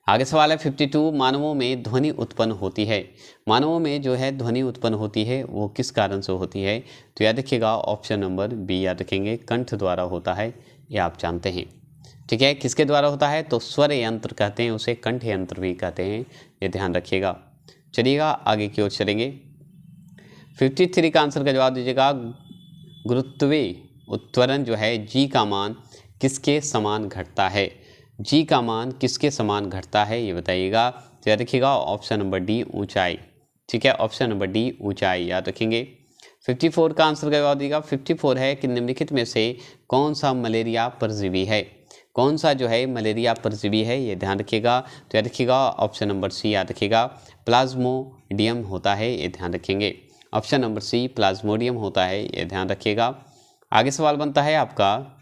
आगे सवाल है 52। मानवों में ध्वनि उत्पन्न होती है, मानवों में जो है ध्वनि उत्पन्न होती है वो किस कारण से होती है, तो याद रखिएगा ऑप्शन नंबर बी याद रखेंगे, कंठ द्वारा होता है, ये आप जानते हैं। ठीक है, किसके द्वारा होता है, तो स्वर यंत्र कहते हैं उसे, कंठ यंत्र भी कहते हैं, ये ध्यान रखिएगा। चलिएगा आगे की ओर चलेंगे। 53 का आंसर का जवाब दीजिएगा। गुरुत्वीय उत्त्वरण जो है जी का मान किसके समान घटता है, जी का मान किसके समान घटता है, ये बताइएगा। तो याद रखिएगा ऑप्शन नंबर डी ऊंचाई। ठीक है, ऑप्शन नंबर डी ऊंचाई याद रखेंगे। 54 का आंसर का जवाब दीजिएगा। 54 है कि निम्नलिखित में से कौन सा मलेरिया परजीवी है, कौन सा जो है मलेरिया परजीवी है, ये ध्यान रखिएगा। तो याद रखिएगा ऑप्शन नंबर सी याद रखिएगा, प्लाज्मोडियम होता है, ये ध्यान रखेंगे। ऑप्शन नंबर सी प्लाज्मोडियम होता है, ये ध्यान रखिएगा। आगे सवाल बनता है आपका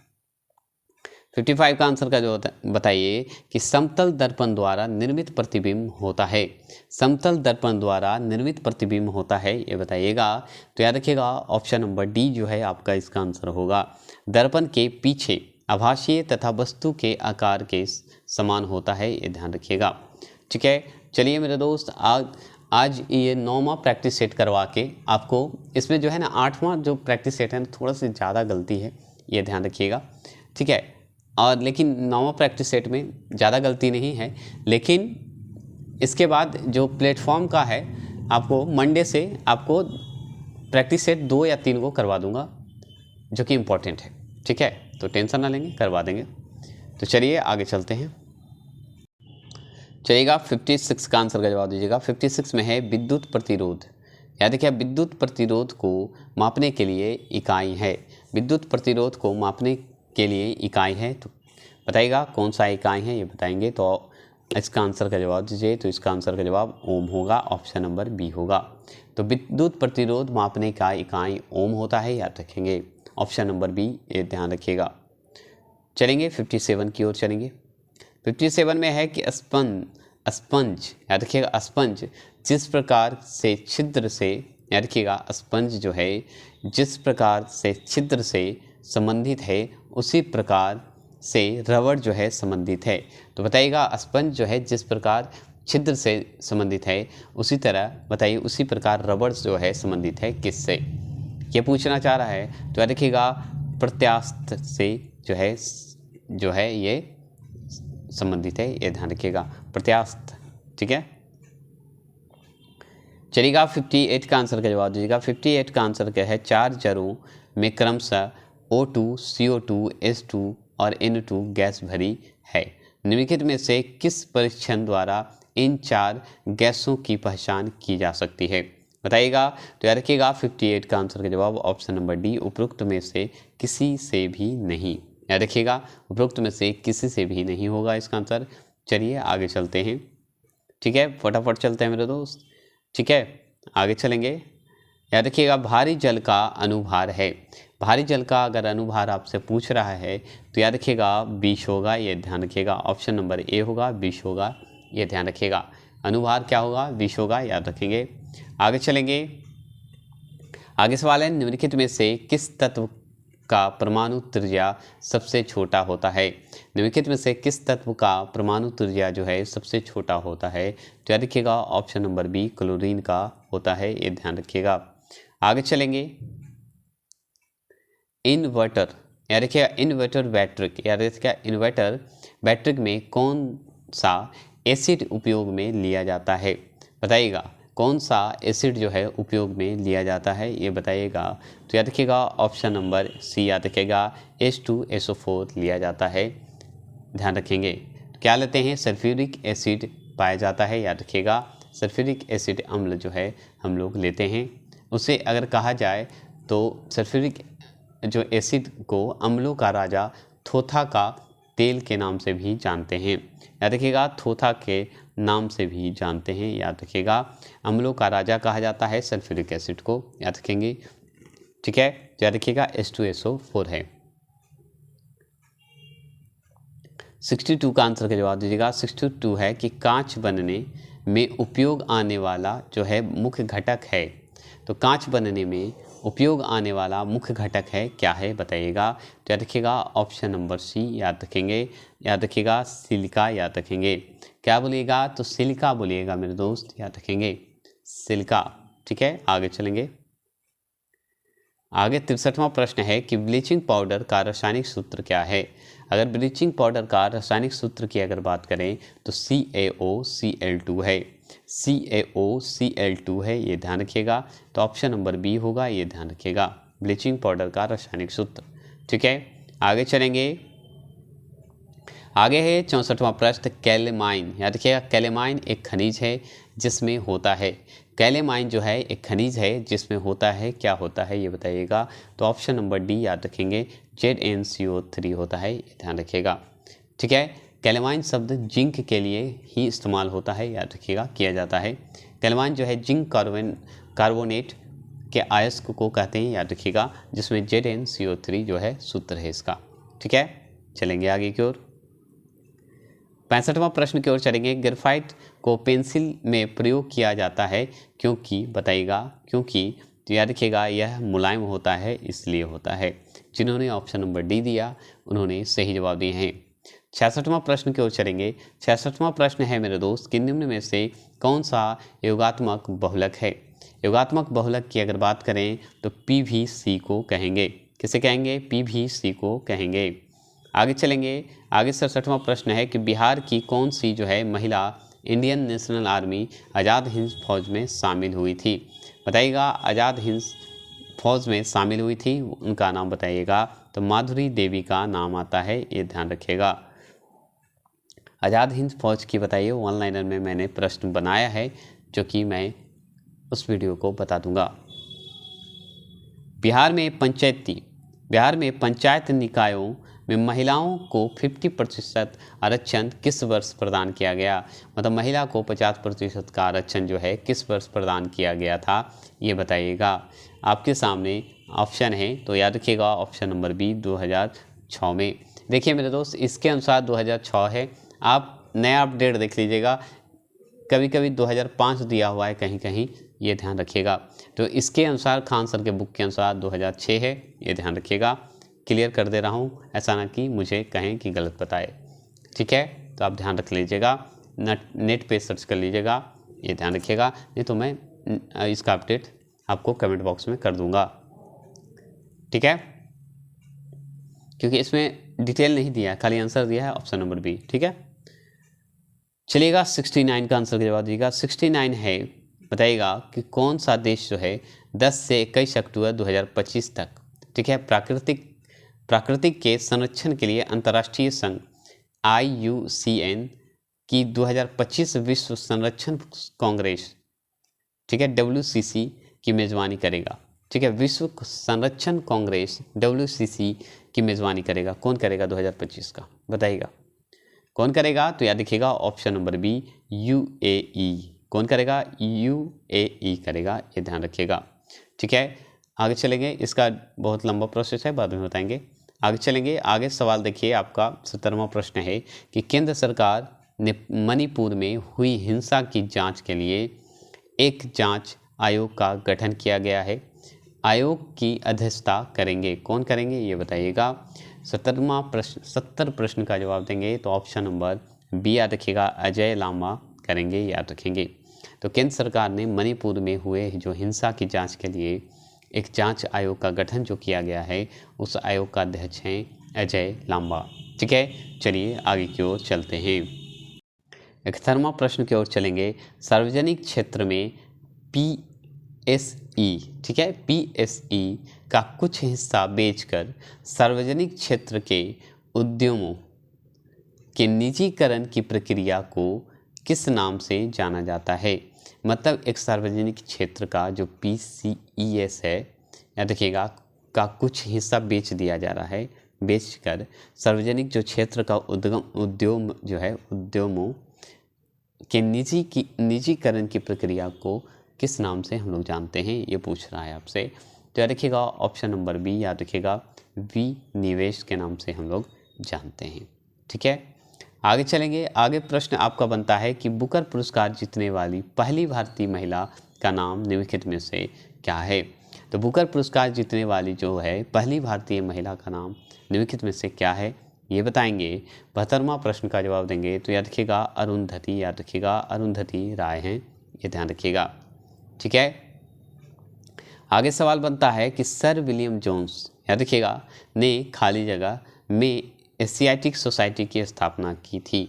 55 का आंसर का जो बताइए कि समतल दर्पण द्वारा निर्मित प्रतिबिंब होता है, समतल दर्पण द्वारा निर्मित प्रतिबिंब होता है, ये बताइएगा। तो याद रखिएगा ऑप्शन नंबर डी जो है आपका इसका आंसर होगा। दर्पण के पीछे आभासीय तथा वस्तु के आकार के समान होता है, ये ध्यान रखिएगा। ठीक है, चलिए मेरे दोस्त आज ये 9वां प्रैक्टिस सेट करवा के आपको इसमें जो है ना 8वां जो प्रैक्टिस सेट है ना थोड़ा सी ज़्यादा गलती है, ये ध्यान रखिएगा। ठीक है, और लेकिन 9वां प्रैक्टिस सेट में ज़्यादा गलती नहीं है, लेकिन इसके बाद जो प्लेटफॉर्म का है आपको मंडे से आपको प्रैक्टिस सेट 2 या 3 को करवा दूंगा जो कि इम्पोर्टेंट है। ठीक है, तो टेंशन ना लेंगे, करवा देंगे। तो चलिए आगे चलते हैं। चलिएगा 56 का आंसर का जवाब दीजिएगा। 56 में है विद्युत प्रतिरोध। याद रखिए विद्युत प्रतिरोध को मापने के लिए इकाई है, विद्युत प्रतिरोध को मापने के लिए इकाई है, तो बताइएगा कौन सा इकाई है, ये बताएंगे। तो इसका आंसर का जवाब दीजिए। तो इसका आंसर का जवाब ओम होगा, ऑप्शन नंबर बी होगा। तो विद्युत प्रतिरोध मापने का इकाई ओम होता है, याद रखेंगे, ऑप्शन नंबर बी, ये ध्यान रखिएगा। चलेंगे 57 की ओर चलेंगे। 57 में है कि स्पंज, याद रखिएगा स्पंज जिस प्रकार से छिद्र से, याद रखिएगा स्पंज जो है जिस प्रकार से छिद्र से संबंधित है उसी प्रकार से रबड़ जो है संबंधित है। तो बताइएगा स्पंज जो है जिस प्रकार छिद्र से संबंधित है उसी तरह बताइए उसी प्रकार रबड़ जो है संबंधित है किससे, ये पूछना चाह रहा है। तो याद रखिएगा प्रत्यास्थ से जो है ये संबंधित है, ये ध्यान रखिएगा, प्रत्यास्थ। ठीक है, चलिएगा 58 का आंसर का जवाब दीजिएगा। 58 का आंसर क्या है, 4 जरों में क्रमशः O2, CO2, H2 और N2 गैस भरी है। निम्नलिखित में से किस परीक्षण द्वारा इन 4 गैसों की पहचान की जा सकती है, बताइएगा। तो याद रखिएगा 58 का आंसर का जवाब ऑप्शन नंबर डी, उपरोक्त में से किसी से भी नहीं। याद रखिएगा उपरोक्त में से किसी से भी नहीं होगा इसका आंसर। चलिए आगे चलते हैं। ठीक है, फटाफट चलते हैं मेरे दोस्त। ठीक है, आगे चलेंगे। याद रखिएगा भारी जल का अनुभार है। भारी जल का अगर अनुभार आपसे पूछ रहा है तो याद रखिएगा 20 होगा, ये ध्यान रखिएगा। ऑप्शन नंबर ए होगा, 20 होगा, ये ध्यान रखिएगा। अनुभार क्या होगा, 20 होगा, याद रखेंगे। आगे चलेंगे। आगे सवाल है, निम्नलिखित में से किस तत्व का परमाणु त्रिज्या सबसे छोटा होता है। निम्नलिखित में से किस तत्व का परमाणु त्रिज्या जो है सबसे छोटा होता है, तो याद रखिएगा ऑप्शन नंबर बी क्लोरीन का होता है, ये ध्यान रखिएगा। आगे चलेंगे। इन्वर्टर, याद रखिएगा इन्वर्टर बैटरी, याद रखिएगा इन्वर्टर बैटरी में कौन सा एसिड उपयोग में लिया जाता है, बताइएगा कौन सा एसिड जो है उपयोग में लिया जाता है, ये बताइएगा। तो याद रखिएगा ऑप्शन नंबर सी, याद रखिएगा H2SO4 लिया जाता है, ध्यान रखेंगे। क्या लेते हैं, सल्फ्यूरिक एसिड पाया जाता है, याद रखिएगा सल्फ्यूरिक एसिड अम्ल जो है हम लोग लेते हैं। उसे अगर कहा जाए तो सल्फ्यूरिक जो एसिड को अम्लों का राजा थोथा का तेल के नाम से भी जानते हैं, याद रखिएगा थोथा के नाम से भी जानते हैं, याद रखिएगा अम्लों का राजा कहा जाता है सल्फ्यूरिक एसिड को, याद रखेंगे। ठीक है, याद रखिएगा H2SO4 है। 62 का आंसर का जवाब दीजिएगा। 62 है कि कांच बनने में उपयोग आने वाला जो है मुख्य घटक है, तो कांच बनने में उपयोग आने वाला मुख्य घटक है, क्या है बताइएगा। तो याद रखिएगा ऑप्शन नंबर सी, याद रखेंगे, याद रखिएगा सिलिका, याद रखेंगे। क्या बोलिएगा, तो सिलिका बोलिएगा मेरे दोस्त, याद रखेंगे सिलिका। ठीक है, आगे चलेंगे। आगे 63वां प्रश्न है कि ब्लीचिंग पाउडर का रासायनिक सूत्र क्या है। अगर ब्लीचिंग पाउडर का रासायनिक सूत्र की अगर बात करें तो CaOCl2 है, CaOCl2 है, ये ध्यान रखिएगा। तो ऑप्शन नंबर बी होगा, ये ध्यान रखिएगा ब्लीचिंग पाउडर का रासायनिक सूत्र। ठीक है, आगे चलेंगे। आगे है 64वां प्रश्न, कैलेमाइन, याद रखिएगा कैलेमाइन एक खनिज है जिसमें होता है, कैलेमाइन जो है एक खनिज है जिसमें होता है, क्या होता है ये बताइएगा। तो ऑप्शन नंबर डी, याद रखेंगे ZnCO3 होता है, ये ध्यान रखिएगा। ठीक है, कैलेमाइन शब्द जिंक के लिए ही इस्तेमाल होता है, याद रखिएगा किया जाता है। कैलेमाइन जो है जिंक कार्बोनेट के अयस्क को कहते हैं, याद रखिएगा, जिसमें ZnCO3 जो है सूत्र है इसका। ठीक है, चलेंगे आगे की ओर। 65वां प्रश्न की ओर चलेंगे। ग्रेफाइट को पेंसिल में प्रयोग किया जाता है क्योंकि, बताइएगा क्योंकि, तो याद रखिएगा यह मुलायम होता है इसलिए होता है। जिन्होंने ऑप्शन नंबर डी दिया उन्होंने सही जवाब दिए हैं। 66वां प्रश्न की ओर चलेंगे। 66वां प्रश्न है मेरे दोस्त कि निम्न में से कौन सा योगात्मक बहुलक है। योगात्मक बहुलक की अगर बात करें तो PVC को कहेंगे, किसे कहेंगे, PVC को कहेंगे। आगे चलेंगे। आगे 67वां प्रश्न है कि बिहार की कौन सी जो है महिला Indian national army Azad Hind फौज में शामिल हुई थी, बताइएगा आज़ाद हिंद फौज में शामिल हुई थी, उनका नाम बताइएगा। तो माधुरी देवी का नाम आता है, ये ध्यान रखिएगा। आज़ाद हिंद फौज की बताइए, ऑनलाइनर में मैंने प्रश्न बनाया है जो कि मैं उस वीडियो को बता दूंगा। बिहार में पंचायत निकायों में महिलाओं को 50% आरक्षण किस वर्ष प्रदान किया गया, मतलब महिला को 50% का आरक्षण जो है किस वर्ष प्रदान किया गया था, ये बताइएगा। आपके सामने ऑप्शन है, तो याद रखिएगा ऑप्शन नंबर बी 2006 में। देखिए मेरे दोस्त, इसके अनुसार 2006 है, आप नया अपडेट देख लीजिएगा, कभी कभी 2005 दिया हुआ है कहीं कहीं, ये ध्यान रखिएगा। तो इसके अनुसार खान सर के बुक के अनुसार 2006 है, ये ध्यान रखिएगा। क्लियर कर दे रहा हूँ, ऐसा ना कि मुझे कहें कि गलत बताए। ठीक है, तो आप ध्यान रख लीजिएगा, नेट पे सर्च कर लीजिएगा, ये ध्यान रखिएगा, नहीं तो मैं इसका अपडेट आपको कमेंट बॉक्स में कर दूंगा। ठीक है, क्योंकि इसमें डिटेल नहीं दिया है, खाली आंसर दिया है ऑप्शन नंबर बी। ठीक है, चलिएगा 69 का आंसर का जवाब दीजिएगा। 69 है, बताइएगा कि कौन सा देश जो है 10 से 21 अक्टूबर 2025 तक, ठीक है, प्राकृतिक के संरक्षण के लिए अंतर्राष्ट्रीय संघ IUCN की 2025 विश्व संरक्षण कांग्रेस, ठीक है, WCC की मेज़बानी करेगा। ठीक है, विश्व संरक्षण कांग्रेस WCC की मेज़बानी करेगा। कौन करेगा 2025 का, बताइएगा कौन करेगा। तो याद रखिएगा ऑप्शन नंबर बी UAE। कौन करेगा, UAE करेगा, ये ध्यान रखिएगा। ठीक है, आगे चलेंगे, इसका बहुत लंबा प्रोसेस है, बाद में बताएंगे। आगे चलेंगे, आगे सवाल देखिए, आपका 17वां प्रश्न है कि केंद्र सरकार ने मणिपुर में हुई हिंसा की जांच के लिए एक जांच आयोग का गठन किया गया है। आयोग की अध्यक्षता करेंगे, कौन करेंगे ये बताइएगा। 70 प्रश्न का जवाब देंगे तो ऑप्शन नंबर बी याद रखिएगा, अजय लामा करेंगे, याद रखेंगे। तो केंद्र सरकार ने मणिपुर में हुए जो हिंसा की जांच के लिए एक जांच आयोग का गठन जो किया गया है, उस आयोग का अध्यक्ष हैं अजय लांबा। ठीक है, चलिए आगे की ओर चलते हैं। 71वां प्रश्न की ओर चलेंगे। सार्वजनिक क्षेत्र में PSE, ठीक है, PSE का कुछ हिस्सा बेचकर सार्वजनिक क्षेत्र के उद्यमों के निजीकरण की प्रक्रिया को किस नाम से जाना जाता है। मतलब एक सार्वजनिक क्षेत्र का जो PCES है, याद रखिएगा, का कुछ हिस्सा बेच दिया जा रहा है, बेचकर सार्वजनिक जो क्षेत्र का उद्यम जो है, उद्यमों के निजीकरण की प्रक्रिया को किस नाम से हम लोग जानते हैं, ये पूछ रहा है आपसे। तो याद रखिएगा ऑप्शन नंबर बी, याद रखिएगा, विनिवेश के नाम से हम लोग जानते हैं। ठीक है, आगे चलेंगे। आगे प्रश्न आपका बनता है कि बुकर पुरस्कार जीतने वाली पहली भारतीय महिला का नाम निम्नलिखित में से क्या है। तो बुकर पुरस्कार जीतने वाली जो है पहली भारतीय महिला का नाम निम्नलिखित में से क्या है, ये बताएंगे। 72वां प्रश्न का जवाब देंगे तो याद रखिएगा अरुंधति, याद रखिएगा अरुंधति राय हैं, ये ध्यान रखिएगा। ठीक है, आगे सवाल बनता है कि सर विलियम जोन्स, याद रखिएगा, ने खाली जगह में एशियाटिक सोसाइटी की स्थापना की थी।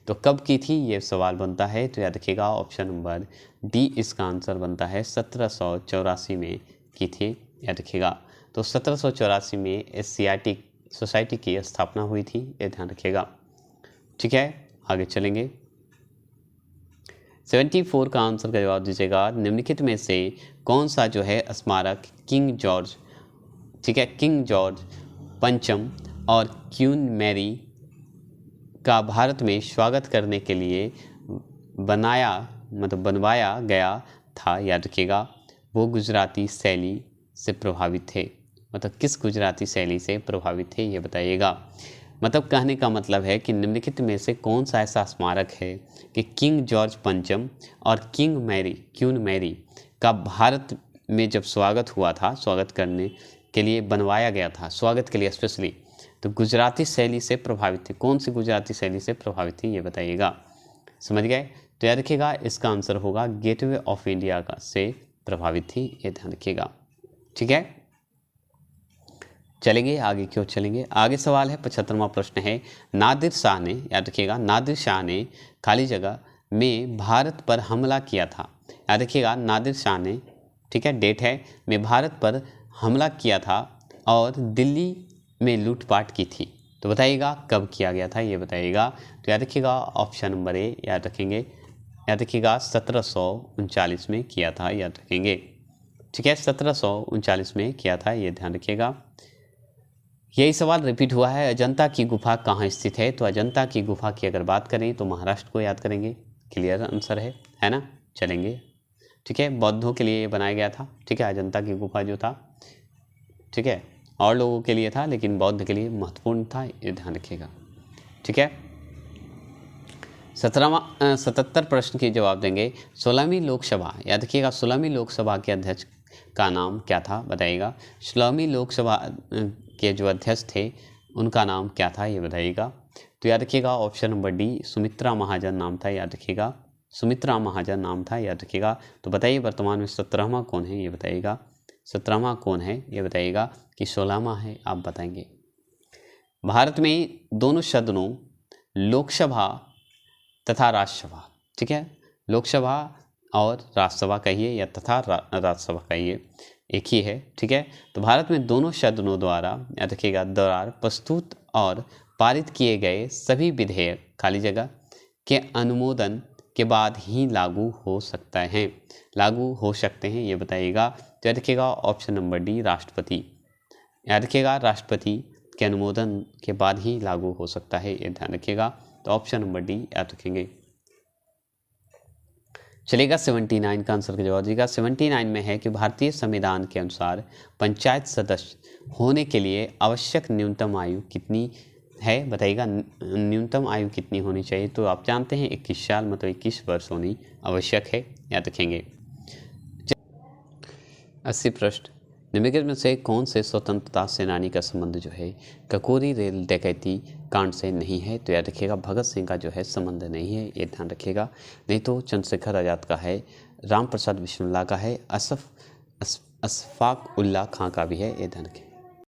तो कब की थी ये सवाल बनता है। तो याद रखिएगा ऑप्शन नंबर डी इसका आंसर बनता है 1784 में की थी, याद रखिएगा। तो 1784 में एशियाटिक सोसाइटी की स्थापना हुई थी, ये ध्यान रखिएगा। ठीक है, आगे चलेंगे। 74 का आंसर का जवाब दीजिएगा। निम्नलिखित में से कौन सा जो है स्मारक किंग जॉर्ज, ठीक है, किंग जॉर्ज पंचम और क्वीन मैरी का भारत में स्वागत करने के लिए बनवाया गया था, याद रखिएगा। वो गुजराती शैली से प्रभावित थे, मतलब किस गुजराती शैली से प्रभावित थे ये बताइएगा। मतलब कहने का मतलब है कि निम्नलिखित में से कौन सा ऐसा स्मारक है कि किंग जॉर्ज पंचम और क्वीन मैरी का भारत में जब स्वागत हुआ था, स्वागत करने के लिए बनवाया गया था, स्वागत के लिए स्पेशली, तो गुजराती शैली से प्रभावित थी। कौन सी गुजराती शैली से प्रभावित थी ये बताइएगा, समझ गए। तो याद रखिएगा इसका आंसर होगा गेटवे ऑफ इंडिया का से प्रभावित थी, ये ध्यान रखिएगा। ठीक है, चलेंगे आगे की ओर चलेंगे। आगे सवाल है 75वां प्रश्न है, नादिर शाह ने, याद रखिएगा, नादिर शाह ने खाली जगह में भारत पर हमला किया था। याद रखिएगा नादिर शाह ने, ठीक है, डेट है, में भारत पर हमला किया था और दिल्ली में लूटपाट की थी। तो बताइएगा कब किया गया था ये बताइएगा। तो याद रखिएगा ऑप्शन नंबर ए, याद रखेंगे, याद रखिएगा 1739 में किया था, याद रखेंगे। ठीक है, 1739 में किया था, ये ध्यान रखिएगा। यही सवाल रिपीट हुआ है। अजंता की गुफा कहाँ स्थित है। तो अजंता की गुफा की अगर बात करें तो महाराष्ट्र को याद करेंगे, क्लियर आंसर है ना। चलेंगे, ठीक है, बौद्धों के लिए ये बनाया गया था। ठीक है, अजंता की गुफा जो था, ठीक है, और लोगों के लिए था लेकिन बौद्ध के लिए महत्वपूर्ण था, ये ध्यान रखिएगा। ठीक है, 77 प्रश्न के जवाब देंगे। 16वीं लोकसभा, याद रखिएगा 16वीं लोकसभा के अध्यक्ष का नाम क्या था बताइएगा। 16वीं लोकसभा के जो अध्यक्ष थे उनका नाम क्या था ये बताइएगा। तो याद रखिएगा option number D, Sumitra Mahajan नाम था, याद रखिएगा, सुमित्रा महाजन नाम था, याद रखिएगा। तो बताइए वर्तमान में 17वां कौन है ये बताइएगा, 17वां कौन है ये बताइएगा कि 16वां है, आप बताएंगे। भारत में दोनों सदनों लोकसभा तथा राज्यसभा, ठीक है, लोकसभा और राज्यसभा कहिए या तथा राज्यसभा कहिए, एक ही है। ठीक है, तो भारत में दोनों सदनों द्वारा, याद रखिएगा, द्वारा प्रस्तुत और पारित किए गए सभी विधेयक खाली जगह के अनुमोदन के बाद ही लागू हो सकता है, लागू हो सकते हैं ये बताइएगा। तो याद रखिएगा ऑप्शन नंबर डी, राष्ट्रपति, याद रखिएगा राष्ट्रपति के अनुमोदन के बाद ही लागू हो सकता है, ये ध्यान रखिएगा। तो ऑप्शन नंबर डी याद रखेंगे। चलेगा 79 का आंसर का जवाब दीजिएगा। 79 में है कि भारतीय संविधान के अनुसार पंचायत सदस्य होने के लिए आवश्यक न्यूनतम आयु कितनी है, बताइएगा। न्यूनतम आयु कितनी होनी चाहिए, तो आप जानते हैं 21 साल मतलब 21 वर्ष होनी आवश्यक है, याद रखेंगे। 80 प्रश्न, निम्नलिखित में से कौन से स्वतंत्रता सेनानी का संबंध जो है ककोरी रेल डकैती कांड से नहीं है, तो याद रखिएगा भगत सिंह का जो है संबंध नहीं है, ये ध्यान रखिएगा। नहीं तो चंद्रशेखर आज़ाद का है, राम प्रसाद बिस्मिल्लाह का है, अशफाक उल्लाह खां का भी है, ये ध्यान रखें।